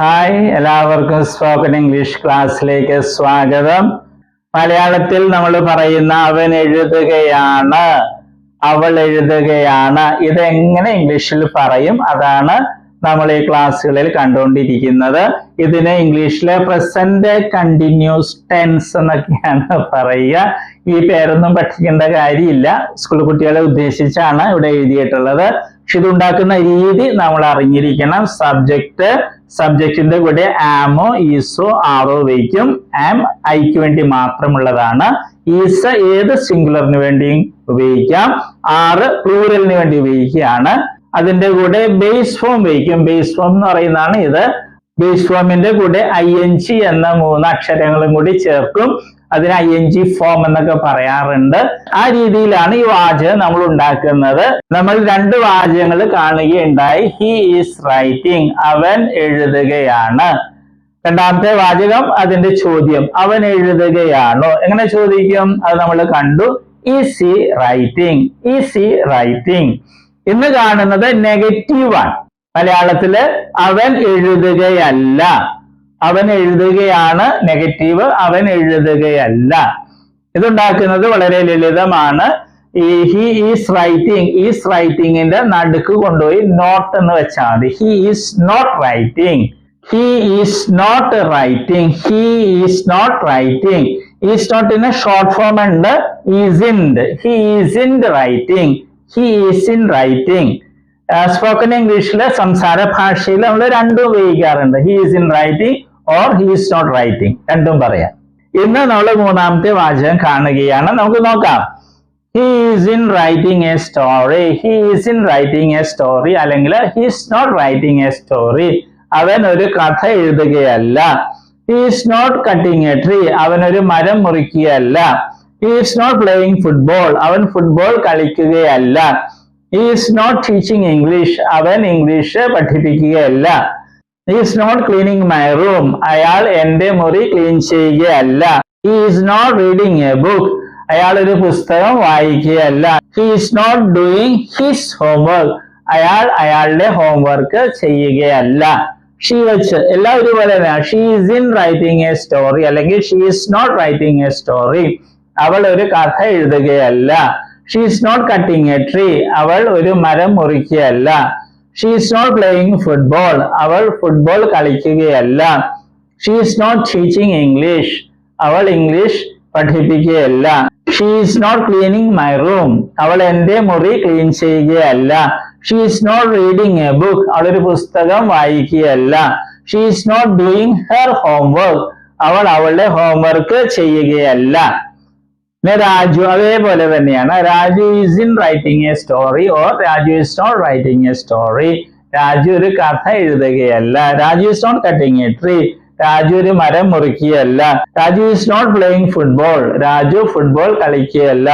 Hi, എല്ലാവർക്കും spoken English ക്ലാസ്സിലേക്ക് സ്വാഗതം. മലയാളത്തിൽ നമ്മൾ പറയുന്ന അവൻ എഴുതുകയാണ്, അവൾ എഴുതുകയാണ്, ഇതെങ്ങനെ ഇംഗ്ലീഷിൽ പറയും? അതാണ് നമ്മൾ ഈ ക്ലാസ്സുകളിൽ കണ്ടുകൊണ്ടിരിക്കുന്നത്. ഇതിന് ഇംഗ്ലീഷിലെ പ്രസന്റ് കണ്ടിന്യൂസ് ടെൻസ് എന്നൊക്കെയാണ് പറയുക. ഈ പേരൊന്നും പഠിക്കേണ്ട കാര്യമില്ല, സ്കൂൾ കുട്ടികളെ ഉദ്ദേശിച്ചാണ് ഇവിടെ എഴുതിയിട്ടുള്ളത്. പക്ഷെ ഇതുണ്ടാക്കുന്ന രീതി നമ്മൾ അറിഞ്ഞിരിക്കണം. സബ്ജക്റ്റിന്റെ കൂടെ ആമോ ഈസോ ആറോ വയ്ക്കും. ആം ഐക്ക് വേണ്ടി മാത്രമുള്ളതാണ്. ഈസ ഏത് സിംഗുലറിന് വേണ്ടിയും ഉപയോഗിക്കാം. ആറ് പ്ലൂറലിന് വേണ്ടി ഉപയോഗിക്കുകയാണ്. അതിന്റെ കൂടെ ബേസ് ഫോം വയ്ക്കും. ബേസ് ഫോം എന്ന് പറയുന്നതാണ് ഇത്. ബേസ് ഫോമിന്റെ കൂടെ ING എന്ന 3 അക്ഷരങ്ങളും കൂടി ചേർക്കും. അതിന് ING ഫോം എന്നൊക്കെ പറയാറുണ്ട്. ആ രീതിയിലാണ് ഈ വാചകം നമ്മൾ ഉണ്ടാക്കുന്നത്. നമ്മൾ 2 വാചകങ്ങൾ കാണുകയുണ്ടായി. ഹി ഈസ് റൈറ്റിംഗ്, അവൻ എഴുതുകയാണ്. രണ്ടാമത്തെ വാചകം അതിന്റെ ചോദ്യം, അവൻ എഴുതുകയാണോ? എങ്ങനെ ചോദിക്കും? അത് നമ്മൾ കണ്ടു. Is he writing, is he writing. ഇന്ന് കാണുന്നത് നെഗറ്റീവ് ആണ്. മലയാളത്തില് അവൻ എഴുതുകയല്ല, അവൻ എഴുതുകയാണ് നെഗറ്റീവ്, അവൻ എഴുതുകയല്ല. ഇതുണ്ടാക്കുന്നത് വളരെ ലളിതമാണ്. ഈ ഹി ഈസ് റൈറ്റിംഗ്, ഈസ് റൈറ്റിംഗിന്റെ നടുക്ക് കൊണ്ടുപോയി നോട്ട് എന്ന് വെച്ചാൽ മതി. He is not writing, he is not writing, he is not writing. Is നോട്ടിന് ഷോർട്ട് ഫോം ഉണ്ട്, isn't. He isn't writing, he is in writing. Spoken ഇംഗ്ലീഷിലെ സംസാര ഭാഷയിൽ നമ്മൾ രണ്ടും ഉപയോഗിക്കാറുണ്ട്. He is in writing or he is not writing, രണ്ടും പറയാം. ഇന്ന് നമ്മൾ 3ാമത്തെ വാചകം കാണുകയാണ്. നമുക്ക് നോക്കാം. He is in writing a story, he is in writing a story, അല്ലെങ്കിൽ he is not writing a story. അവൻ ഒരു കഥ എഴുതുകയല്ല. He is not cutting a tree, അവൻ ഒരു മരം മുറിക്കുകയല്ല. He is not playing football, അവൻ ഫുട്ബോൾ കളിക്കുകയല്ല. He is not teaching English, അവൻ ഇംഗ്ലീഷ് പഠിപ്പിക്കുകയല്ല. He is not cleaning my room, അയാൾ എന്റെ മുറി ക്ലീൻ ചെയ്യുകയല്ല. He is not reading a book, അയാൾ ഒരു പുസ്തകം വായിക്കുകയല്ല. He is not doing his homework, അയാൾ അയാളുടെ ഹോംവർക്ക് ചെയ്യുകയല്ല. ഷീ വെച്ച് എല്ലാം ഒരുപോലെ തന്നെയാണ്. She is in writing a story, അല്ലെങ്കിൽ she is not writing a story, അവൾ ഒരു കഥ എഴുതുകയല്ല. She is not cutting a tree, അവൾ ഒരു മരം മുറിക്കുകയല്ല. She is not playing football, അവൾ ഫുട്ബോൾ കളിക്കുകയല്ല. She is not teaching English, അവൾ ഇംഗ്ലീഷ് പഠിപ്പിക്കുകയല്ല. She is not cleaning my room, അവൾ എന്റെ മുറി ക്ലീൻ ചെയ്യുകയല്ല. She is not reading a book, അവൾ ഒരു പുസ്തകം വായിക്കുകയല്ല. She is not doing her homework, അവൾ അവളുടെ ഹോംവർക്ക് ചെയ്യുകയല്ല. പിന്നെ രാജു അതേപോലെ തന്നെയാണ്. Raju is in writing a story or Raju is not writing a story. Raju ഒരു കഥ എഴുതുകയല്ല. Raju is not cutting a tree, Raju ഒരു മരം മുറിക്കുകയല്ല. Raju is not playing football, Raju football കളിക്കുകയല്ല.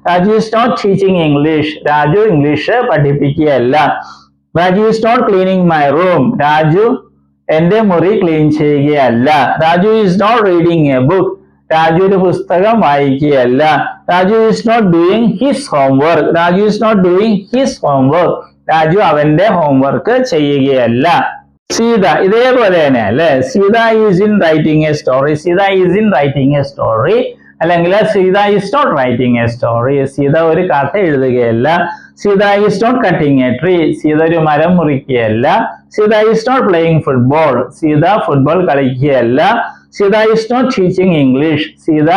Raju is not teaching English, Raju English പഠിപ്പിക്കുകയല്ല. Raju is not cleaning my room, Raju എന്റെ മുറി ക്ലീൻ ചെയ്യുകയല്ല. Raju is not reading a book, Raju ഒരു പുസ്തകം വായിക്കുകയല്ല. Raju is not doing his homework, Raju is not doing his homework, Raju അവന്റെ homework ചെയ്യുകയല്ല. സീത ഇതേപോലെ തന്നെ അല്ലെ. Sita is in writing a story, Sita is in writing a story, അല്ലെങ്കിൽ Sita is not writing a story, Sita ഒരു കഥ എഴുതുകയല്ല. Sita is not cutting a tree, Sita ഒരു മരം മുറിക്കുകയല്ല. Sita is not playing football, Sita football കളിക്കുകയല്ല. Sita is not teaching English, Sita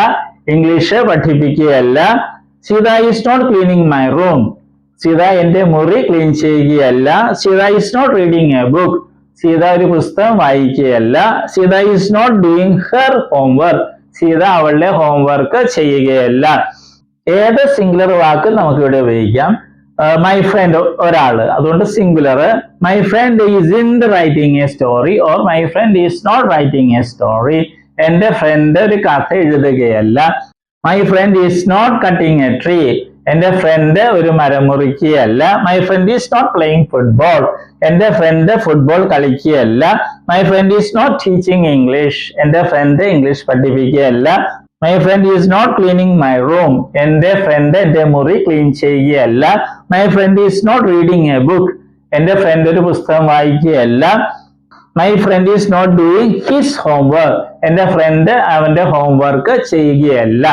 English പഠിപ്പിക്കുകയല്ല. Sita is not cleaning my room, Sita എന്റെ മുറി ക്ലീൻ ചെയ്യുകയല്ല. Sita is not reading a book, Sita ഒരു പുസ്തകം വായിക്കുകയല്ല. Sita is not doing her homework, Sita അവളുടെ ഹോംവർക്ക് ചെയ്യുകയല്ല. ഏത് സിംഗുലർ വാക്ക് നമുക്ക് ഇവിടെ ഉപയോഗിക്കാം. മൈ ഫ്രണ്ട് ഒരാള്, അതുകൊണ്ട് singular. My friend is in writing a story or my friend is not writing a story, എന്റെ ഫ്രണ്ട് ഒരു കഥ എഴുതുകയല്ല. My friend is not cutting a tree, എന്റെ ഫ്രണ്ട് ഒരു മരം മുറിക്കുകയല്ല. My friend is not playing football, എന്റെ friend football കളിക്കുകയല്ല. My friend is not teaching English, എന്റെ ഫ്രണ്ട് ഇംഗ്ലീഷ് പഠിപ്പിക്കുകയല്ല. My friend is not cleaning my room, എന്റെ friend എന്റെ മുറി clean ചെയ്യുകയല്ല. My friend is not reading a book, എന്റെ friend ഒരു പുസ്തകം വായിക്കുകയല്ല. My friend is not doing his homework. എന്റെ ഫ്രണ്ട് അവന്റെ ഹോംവർക്ക് ചെയ്യുകയല്ല.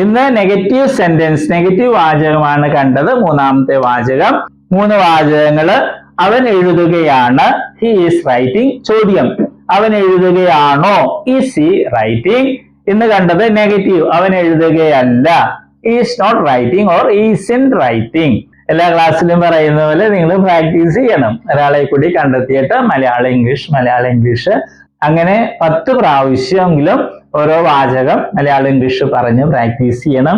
ഇന്ന് നെഗറ്റീവ് സെന്റൻസ്, നെഗറ്റീവ് വാചകമാണ് കണ്ടത്. മൂന്നാമത്തെ വാചകം, 3 വാചകങ്ങള്. അവൻ എഴുതുകയാണ്, ഹി ഈസ് റൈറ്റിംഗ്. ചോദ്യം, അവൻ എഴുതുകയാണോ, ഈസ് ഹി റൈറ്റിംഗ്. ഇന്ന് കണ്ടത് നെഗറ്റീവ്, അവൻ എഴുതുകയല്ല, is not writing or is in writing. എല്ലാ ക്ലാസ്സിലും പറയുന്ന പോലെ നിങ്ങൾ പ്രാക്ടീസ് ചെയ്യണം. ഒരാളെ കൂടി കണ്ടെത്തിയിട്ട് മലയാളം ഇംഗ്ലീഷ് അങ്ങനെ 10 പ്രാവശ്യമെങ്കിലും ഓരോ വാചകം മലയാളം ഇംഗ്ലീഷ് പറഞ്ഞ് പ്രാക്ടീസ് ചെയ്യണം.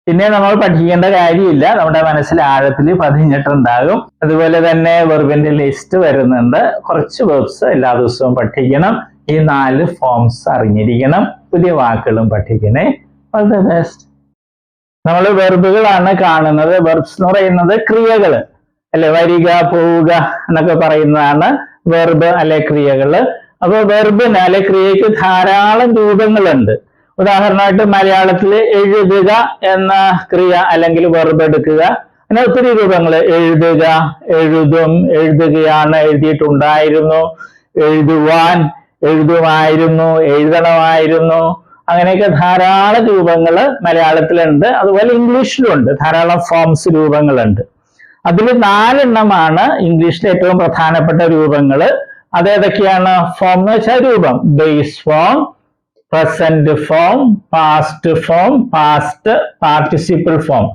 പിന്നെ നമ്മൾ പഠിക്കേണ്ട കാര്യമില്ല, നമ്മുടെ മനസ്സിൽ ആഴത്തിൽ പതിഞ്ഞിട്ടുണ്ടാകും. അതുപോലെ തന്നെ വെർബിന്റെ ലിസ്റ്റ് വരുന്നുണ്ട്. കുറച്ച് വെർബ്സ് എല്ലാ ദിവസവും പഠിക്കണം. ഈ 4 ഫോംസ് അറിഞ്ഞിരിക്കണം. പുതിയ വാക്കുകളും പഠിക്കണേ. All the best. നമ്മൾ വെർബുകളാണ് കാണുന്നത്. വെർബ്സ് എന്ന് പറയുന്നത് ക്രിയകള് അല്ലെ, വരിക, പോവുക എന്നൊക്കെ പറയുന്നതാണ് വെർബ് അല്ലെ ക്രിയകള്. അപ്പൊ വെർബിന് അല്ലെ ക്രിയക്ക് ധാരാളം രൂപങ്ങളുണ്ട്. ഉദാഹരണമായിട്ട് മലയാളത്തില് എഴുതുക എന്ന ക്രിയ അല്ലെങ്കിൽ വെർബ് എടുക്കുക, അങ്ങനെ ഒത്തിരി രൂപങ്ങൾ. എഴുതുക, എഴുതും, എഴുതുകയാണ്, എഴുതിയിട്ടുണ്ടായിരുന്നു, എഴുതുവാൻ, എഴുതുമായിരുന്നു, എഴുതണമായിരുന്നു, അങ്ങനെയൊക്കെ ധാരാളം രൂപങ്ങൾ മലയാളത്തിലുണ്ട്. അതുപോലെ ഇംഗ്ലീഷിലുണ്ട് ധാരാളം ഫോംസ്, രൂപങ്ങളുണ്ട്. അതിൽ 4 എണ്ണമാണ് ഇംഗ്ലീഷിലെ ഏറ്റവും പ്രധാനപ്പെട്ട രൂപങ്ങൾ. അതേതൊക്കെയാണ്? ഫോം എന്ന് വെച്ചാൽ രൂപം. Base form, present form, past form, past participle form.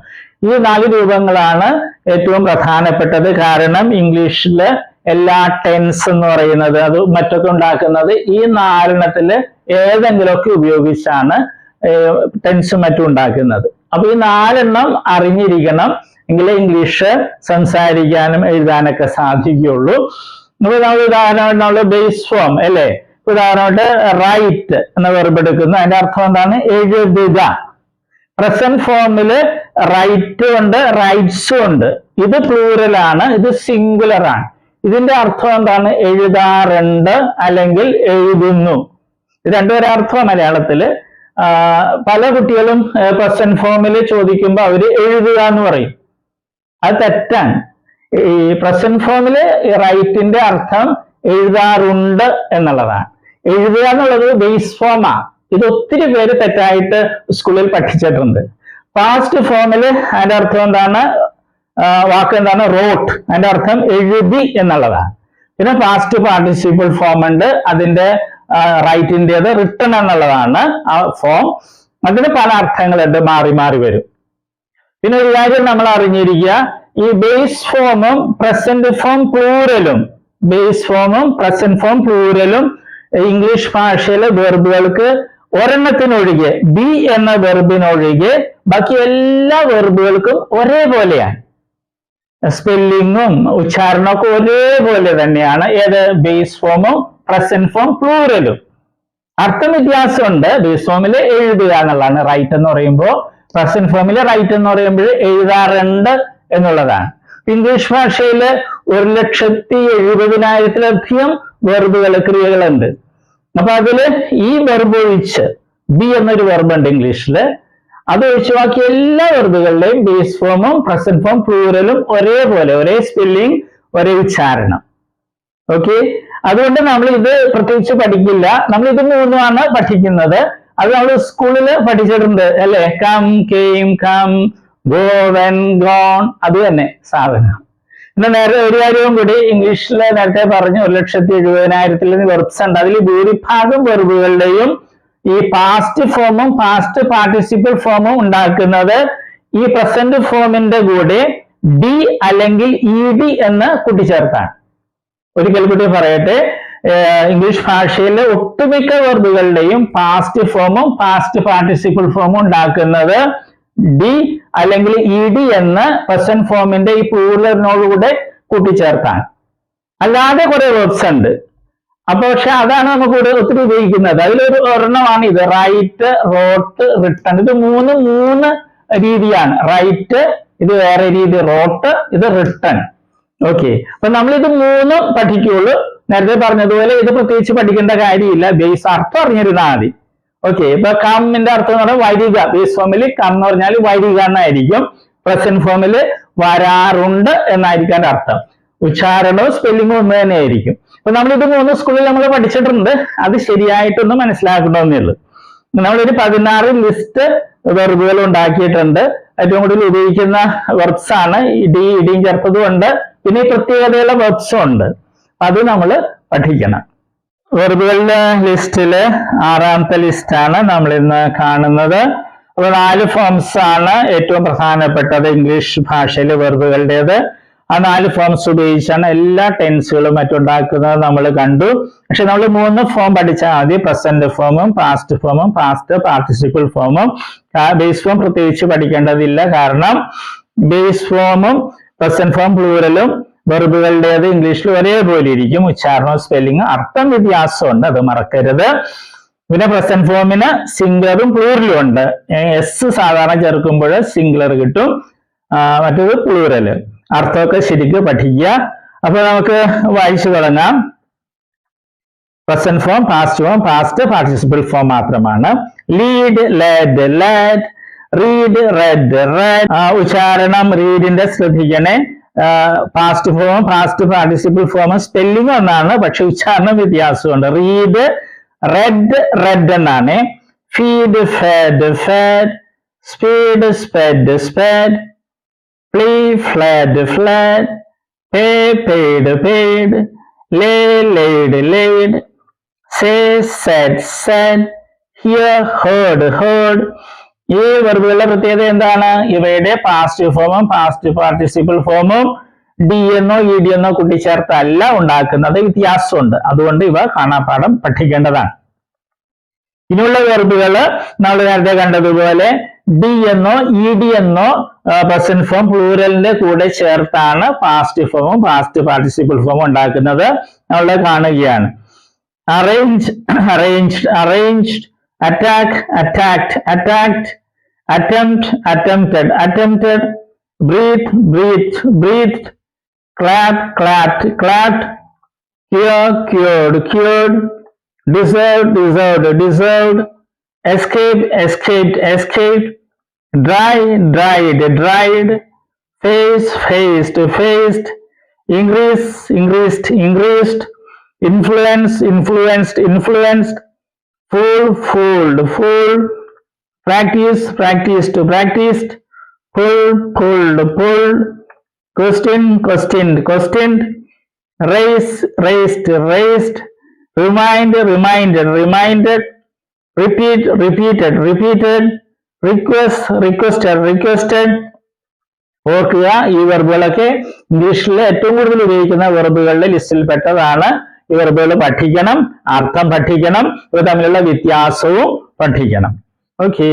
ഈ 4 രൂപങ്ങളാണ് ഏറ്റവും പ്രധാനപ്പെട്ടത്. കാരണം ഇംഗ്ലീഷില് എല്ലാ ടെൻസ് എന്ന് പറയുന്നത് അത് മറ്റൊക്കെ ഉണ്ടാക്കുന്നത് ഈ 4 എണ്ണത്തില് ഏതെങ്കിലുമൊക്കെ ഉപയോഗിച്ചാണ് ടെൻസും മറ്റും ഉണ്ടാക്കുന്നത്. അപ്പൊ ഈ 4 എണ്ണം അറിഞ്ഞിരിക്കണം, എങ്കിലേ ഇംഗ്ലീഷ് സംസാരിക്കാനും എഴുതാനൊക്കെ സാധിക്കുകയുള്ളൂ. അപ്പൊ നമ്മൾ ഉദാഹരണമായിട്ട് ബേസ് ഫോം അല്ലെ, ഉദാഹരണമായിട്ട് റൈറ്റ് എന്ന വെർബ് എടുക്കുന്നു. അതിന്റെ അർത്ഥം എന്താണ്? എഴുതുക. പ്രസന്റ് ഫോമില് റൈറ്റ് ഉണ്ട്, റൈറ്റ്സും ഉണ്ട്. ഇത് പ്ലൂറലാണ്, ഇത് സിംഗുലർ ആണ്. ഇതിന്റെ അർത്ഥം എന്താണ്? എഴുതാറുണ്ട് അല്ലെങ്കിൽ എഴുതുന്നു. ഇത് രണ്ടുപേരെ അർത്ഥം മലയാളത്തില്. പല കുട്ടികളും പ്രസന്റ് ഫോമില് ചോദിക്കുമ്പോൾ അവര് എഴുതുക എന്ന് പറയും. അത് തെറ്റാണ്. ഈ പ്രസന്റ് ഫോമില് റൈറ്റിന്റെ അർത്ഥം എഴുതാറുണ്ട് എന്നുള്ളതാണ്. എഴുതുക എന്നുള്ളത് ബേസ് ഫോമാ. ഇത് ഒത്തിരി പേര് തെറ്റായിട്ട് സ്കൂളിൽ പഠിച്ചിട്ടുണ്ട്. പാസ്റ്റ് ഫോമില് അതിന്റെ അർത്ഥം എന്താണ്? വാക്ക് എന്താണ്? റോട്ട്. അതിന്റെ അർത്ഥം എഴുതി എന്നുള്ളതാണ്. പിന്നെ പാസ്റ്റ് പാർട്ടിസിപ്പിൾ ഫോം ഉണ്ട്, അതിന്റെ റൈറ്റിൻ്റെത് റിട്ടൺ എന്നുള്ളതാണ് ആ ഫോം. അതിന് പല അർത്ഥങ്ങളുണ്ട്, മാറി മാറി വരും. പിന്നെ ഒരു കാര്യം നമ്മൾ അറിഞ്ഞിരിക്കുക, ഈ ബേസ് ഫോമും പ്രസന്റ് ഫോം പ്ലൂറലും, ബേസ് ഫോമും പ്രസന്റ് ഫോം പ്ലൂറലും ഇംഗ്ലീഷ് ഭാഷയിലെ വെർബുകൾക്ക് ഒരെണ്ണത്തിനൊഴികെ, ബി എന്ന വെർബിനൊഴികെ ബാക്കി എല്ലാ വെർബുകൾക്കും ഒരേപോലെയാണ്. സ്പെല്ലിങ്ങും ഉച്ചാരണമൊക്കെ ഒരേപോലെ തന്നെയാണ്. ഏത്? ബേസ് ഫോമും പ്രസന്റ് ഫോം പ്ലൂറലും. അർത്ഥം വ്യത്യാസമുണ്ട്. ബേസ് ഫോമില് എഴുതുക എന്നുള്ളതാണ് റൈറ്റ് എന്ന് പറയുമ്പോൾ, പ്രസന്റ് ഫോമില് റൈറ്റ് എന്ന് പറയുമ്പോൾ എഴുതാറുണ്ട് എന്നുള്ളതാണ്. ഇംഗ്ലീഷ് ഭാഷയില് 1,70,70,000-ലധികം വെർബുകൾ, ക്രിയകളുണ്ട്. അപ്പൊ അതില് ഈ വെർബ് ഒഴിച്ച്, ബി എന്നൊരു വെർബ് ഉണ്ട് ഇംഗ്ലീഷില്, അത് ഒഴിച്ച് ബാക്കി എല്ലാ വെർബുകളുടെയും ബേസ് ഫോമും പ്രസന്റ് ഫോം പ്ലൂറലും ഒരേപോലെ, ഒരേ സ്പെല്ലിംഗ്, ഒരേ ഉച്ചാരണം. ഓക്കെ, അതുകൊണ്ട് നമ്മൾ ഇത് പ്രത്യേകിച്ച് പഠിക്കില്ല. നമ്മൾ ഇത് 3 പഠിക്കുന്നത്. അത് നമ്മൾ സ്കൂളിൽ പഠിച്ചിട്ടുണ്ട് അല്ലെ. Come, came, come, go, went, gone, അത് തന്നെ സാധനം. പിന്നെ നേരത്തെ ഒരു കാര്യവും കൂടി, ഇംഗ്ലീഷിൽ നേരത്തെ പറഞ്ഞു 1,70,70,000 വെർബ്സ് ഉണ്ട്. അതിൽ ഭൂരിഭാഗം വെർബുകളുടെയും ഈ പാസ്റ്റ് ഫോമും പാസ്റ്റ് പാർട്ടിസിപ്പിൾ ഫോമും ഉണ്ടാക്കുന്നത് ഈ പ്രസന്റ് ഫോമിന്റെ കൂടെ ഡി അല്ലെങ്കിൽ ഇ ഡി എന്ന് കൂട്ടിച്ചേർത്താണ്. ഒരിക്കൽ കൂടി പറയട്ടെ, ഇംഗ്ലീഷ് ഭാഷയിലെ ഒട്ടുമിക്ക വെർബുകളുടെയും പാസ്റ്റ് ഫോമും പാസ്റ്റ് പാർട്ടിസിപ്പിൾ ഫോമും ഉണ്ടാക്കുന്നത് ഡി അല്ലെങ്കിൽ ഇ ഡി എന്ന് പ്രസന്റ് ഫോമിന്റെ ഈ പ്ലൂറലിനോടുകൂടെ കൂട്ടിച്ചേർത്താണ്. അല്ലാതെ കുറെ വെർബ്സ് ഉണ്ട്. അപ്പൊ പക്ഷെ അതാണ് നമുക്ക് ഒത്തിരി ഉപയോഗിക്കുന്നത്. അതിലൊരു ഒരെണ്ണമാണ് ഇത്, റൈറ്റ്, റോട്ട്, റിട്ടൺ. ഇത് മൂന്ന് രീതിയാണ്. റൈറ്റ് ഇത് വേറെ രീതി, റോട്ട് ഇത് റിട്ടൺ. ഓക്കെ, അപ്പൊ നമ്മൾ ഇത് 3 പഠിക്കുകയുള്ളൂ. നേരത്തെ പറഞ്ഞതുപോലെ ഇത് പ്രത്യേകിച്ച് പഠിക്കേണ്ട കാര്യമില്ല, ബേസ് അർത്ഥം അറിഞ്ഞിരുന്നാൽ മതി. ഓക്കെ, ഇപ്പൊ കമ്മിന്റെ അർത്ഥം എന്ന് പറഞ്ഞാൽ വരിക. ബേസ് ഫോമിൽ കം എന്ന് പറഞ്ഞാൽ വരിക എന്നായിരിക്കും. പ്രസന്റ് ഫോമിൽ വരാറുണ്ട് എന്നായിരിക്കും അതിന്റെ അർത്ഥം. ഉച്ചാരണവും സ്പെല്ലിങ്ങും ഒന്ന് തന്നെയായിരിക്കും. അപ്പൊ നമ്മളിത് 3 സ്കൂളിൽ നമ്മൾ പഠിച്ചിട്ടുണ്ട്. അത് ശരിയായിട്ടൊന്ന് മനസ്സിലാക്കണമെന്നേ ഉള്ളൂ. നമ്മളൊരു 16 ലിസ്റ്റ് വെർബുകൾ ഉണ്ടാക്കിയിട്ടുണ്ട്. ഏറ്റവും കൂടുതൽ ഉപയോഗിക്കുന്ന വെർബ്സ് ആണ് ഇടിയും ചേർത്തതും ഉണ്ട്, പിന്നെ ഈ പ്രത്യേകതയുള്ള വെർബ്സും ഉണ്ട്. അത് നമ്മൾ പഠിക്കണം. വെർബുകളുടെ ലിസ്റ്റില് 6ാമത്തെ ലിസ്റ്റാണ് നമ്മൾ ഇന്ന് കാണുന്നത്. അപ്പോൾ 4 ഫോംസ് ആണ് ഏറ്റവും പ്രധാനപ്പെട്ടത് ഇംഗ്ലീഷ് ഭാഷയിലെ വെർബുകളുടേത്. ആ 4 ഫോംസ് ഉപയോഗിച്ചാണ് എല്ലാ ടെൻസുകളും മറ്റുണ്ടാക്കുന്നത് നമ്മൾ കണ്ടു. പക്ഷെ നമ്മൾ 3 ഫോം പഠിച്ചാൽ മതി. പ്രസന്റ് ഫോമും പാസ്റ്റ് ഫോമും പാസ്റ്റ് പാർട്ടിസിപ്പിൾ ഫോമും. ബേസ് ഫോം പ്രത്യേകിച്ച് പഠിക്കേണ്ടതില്ല, കാരണം ബേസ് ഫോമും പ്രസന്റ് ഫോം പ്ലൂറലും വെർബുകളുടേത് ഇംഗ്ലീഷിൽ ഒരേപോലെ ഇരിക്കും. ഉച്ചാരണവും സ്പെല്ലിങ്ങും അർത്ഥം വ്യത്യാസമുണ്ട്, അത് മറക്കരുത്. പിന്നെ പ്രസന്റ് ഫോമിന് സിംഗുലറും പ്ലൂറലും ഉണ്ട്. എസ് സാധാരണ ചേർക്കുമ്പോൾ സിംഗുലർ കിട്ടും, മറ്റേത് പ്ലൂറല്. അർത്ഥമൊക്കെ ശരിക്കും പഠിക്കുക. അപ്പൊ നമുക്ക് വായിച്ചു തുടങ്ങാം. Present form, past form, past participle form മാത്രമാണ്. Lead, led, led, read, read, read. ഉച്ചാരണം റീഡിന്റെ ശ്രദ്ധിക്കണേ. Past form, past participle form spelling ഒന്നാണ്, പക്ഷെ ഉച്ചാരണം വ്യത്യാസമുണ്ട്. റീഡ്, റെഡ്, റെഡ് എന്നാണ്. Feed, fed, fed. Speed, sped, sped. Play, flood, flood. Pay, paid, paid. Lay, laid, laid. Say, said, said. Hear, heard, heard. ഈ വെർബുകളുടെ പ്രത്യേകത എന്താണ്? ഇവയുടെ പാസ്റ്റ് ഫോമും പാസ്റ്റ് പാർട്ടിസിപ്പിൾ ഫോമും ഡി എന്നോ ഇ ഡി എന്നോ കൂട്ടിച്ചേർത്തല്ല ഉണ്ടാക്കുന്നത്, വ്യത്യാസമുണ്ട്. അതുകൊണ്ട് ഇവ കാണാപ്പാഠം പഠിക്കേണ്ടതാണ്. ഇനിയുള്ള വെർബുകള് നമ്മൾ നേരത്തെ കണ്ടതുപോലെ ഡി എന്നോ ഇ ഡി എന്നോ പ്രസന്റ് ഫോം പ്ലൂറലിന്റെ കൂടെ ചേർത്താണ് പാസ്റ്റ് ഫോമും പാസ്റ്റ് പാർട്ടിസിപ്പിൾ ഫോമും ഉണ്ടാക്കുന്നത്. നമ്മൾ കാണുകയാണ്. Arrange, arranged, arranged. Attack, attacked, attacked. Attempt, attempted, attempted. Breathe, breathed, breathed. Clap, clapped, clapped. Cure, cured, cured. Deserved, deserved, deserved. Escape, escaped, escaped. Dry, dried, dried. Face, faced, faced. Increase, increased, increased. Influence, influenced, influenced. Fool, fooled, fooled. Practice, practiced, practiced. Pull, pulled, pulled. Question, questioned, questioned. Race, raced, raced. Remind, reminded, reminded. Repeat, repeated, repeated. Request, requested, requested. ഓർക്കുക, ഈ വെർബുകളൊക്കെ ഇംഗ്ലീഷിലെ ഏറ്റവും കൂടുതൽ ഉപയോഗിക്കുന്ന വെർബുകളുടെ ലിസ്റ്റിൽ പെട്ടതാണ്. ഈ വെർബുകൾ പഠിക്കണം, അർത്ഥം പഠിക്കണം, ഇവ തമ്മിലുള്ള വ്യത്യാസവും പഠിക്കണം. ഓക്കെ.